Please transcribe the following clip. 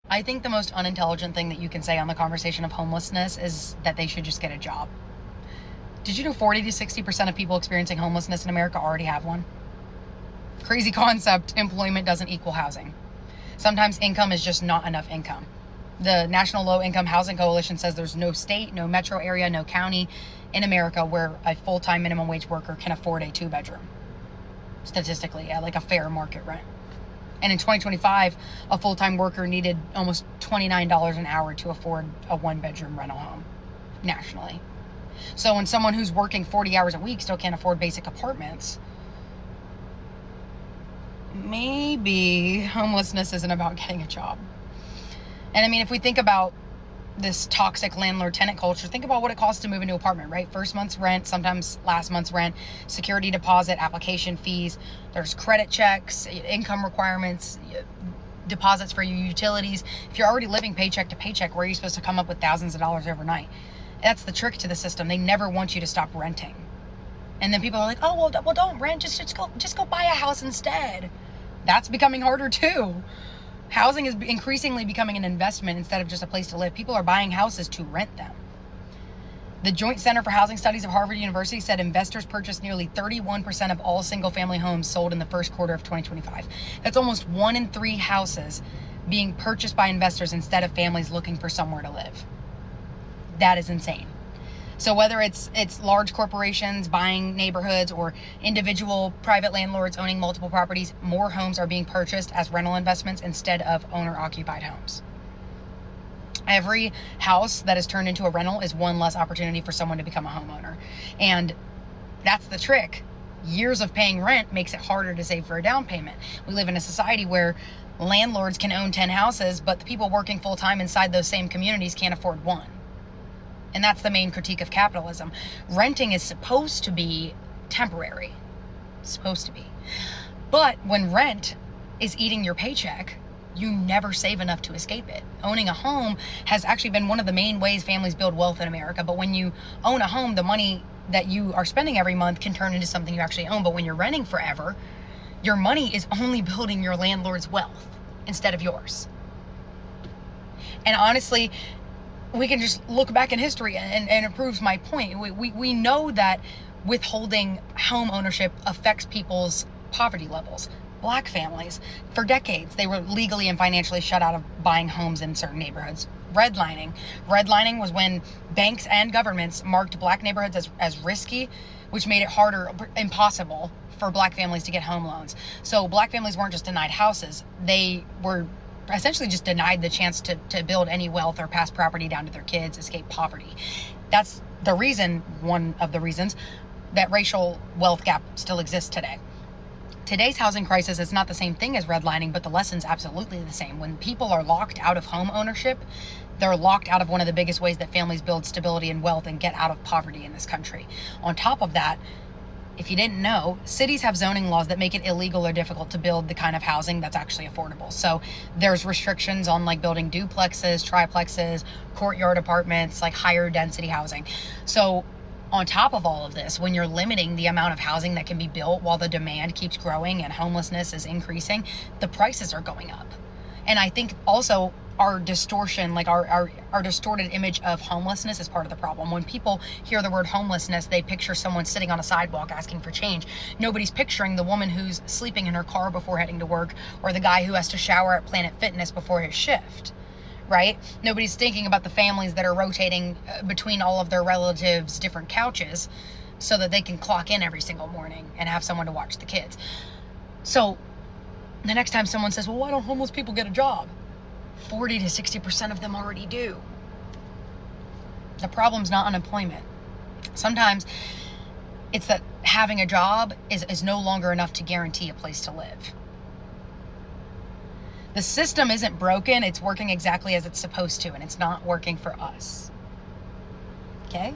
I think the most unintelligent thing that you can say on the conversation of homelessness is that they should just get a job. Did you know 40 to 60% of people experiencing homelessness in America already have one? Crazy concept. Employment doesn't equal housing. Sometimes income is just not enough income. The National Low Income Housing Coalition says there's no state, no metro area, no county in America where a full-time minimum wage worker can afford a 2-bedroom. Statistically, at like a fair market rent. And in 2025, a full-time worker needed almost $29 an hour to afford a 1-bedroom rental home nationally. So when someone who's working 40 hours a week still can't afford basic apartments, maybe homelessness isn't about getting a job. And I mean, if we think about this toxic landlord-tenant culture, think about what it costs to move into an apartment, right? First month's rent, sometimes last month's rent, security deposit, application fees, there's credit checks, income requirements, deposits for your utilities. If you're already living paycheck to paycheck, where are you supposed to come up with thousands of dollars overnight? That's the trick to the system. They never want you to stop renting. And then people are like, oh, well don't rent, just go buy a house instead. That's becoming harder too. Housing is increasingly becoming an investment instead of just a place to live. People are buying houses to rent them. The Joint Center for Housing Studies of Harvard University said investors purchased nearly 31% of all single-family homes sold in the first quarter of 2025. That's almost 1 in 3 houses being purchased by investors instead of families looking for somewhere to live. That is insane. So whether it's large corporations buying neighborhoods or individual private landlords owning multiple properties, more homes are being purchased as rental investments instead of owner-occupied homes. Every house that is turned into a rental is one less opportunity for someone to become a homeowner. And that's the trick. Years of paying rent makes it harder to save for a down payment. We live in a society where landlords can own 10 houses, but the people working full-time inside those same communities can't afford one. And that's the main critique of capitalism. Renting is supposed to be temporary. Supposed to be. But when rent is eating your paycheck, you never save enough to escape it. Owning a home has actually been one of the main ways families build wealth in America. But when you own a home, the money that you are spending every month can turn into something you actually own. But when you're renting forever, your money is only building your landlord's wealth instead of yours. And honestly, we can just look back in history and it proves my point. We know that withholding home ownership affects people's poverty levels. Black families, for decades, they were legally and financially shut out of buying homes in certain neighborhoods. Redlining. Redlining was when banks and governments marked black neighborhoods as risky, which made it impossible for black families to get home loans. So black families weren't just denied houses, they were essentially just denied the chance to build any wealth or pass property down to their kids, escape poverty. That's the reason, one of the reasons, that racial wealth gap still exists today. Today's housing crisis is not the same thing as redlining, but the lesson's absolutely the same. When people are locked out of home ownership, they're locked out of one of the biggest ways that families build stability and wealth and get out of poverty in this country. On top of that, if you didn't know, cities have zoning laws that make it illegal or difficult to build the kind of housing that's actually affordable. So there's restrictions on like building duplexes, triplexes, courtyard apartments, like higher density housing. So on top of all of this, when you're limiting the amount of housing that can be built while the demand keeps growing and homelessness is increasing, the prices are going up. And I think also our distortion, like our distorted image of homelessness is part of the problem. When people hear the word homelessness, they picture someone sitting on a sidewalk asking for change. Nobody's picturing the woman who's sleeping in her car before heading to work, or the guy who has to shower at Planet Fitness before his shift, right? Nobody's thinking about the families that are rotating between all of their relatives' different couches so that they can clock in every single morning and have someone to watch the kids. So the next time someone says, well, why don't homeless people get a job? 40 to 60% of them already do. The problem's not unemployment. Sometimes it's that having a job is no longer enough to guarantee a place to live. The system isn't broken, it's working exactly as it's supposed to, and it's not working for us. Okay?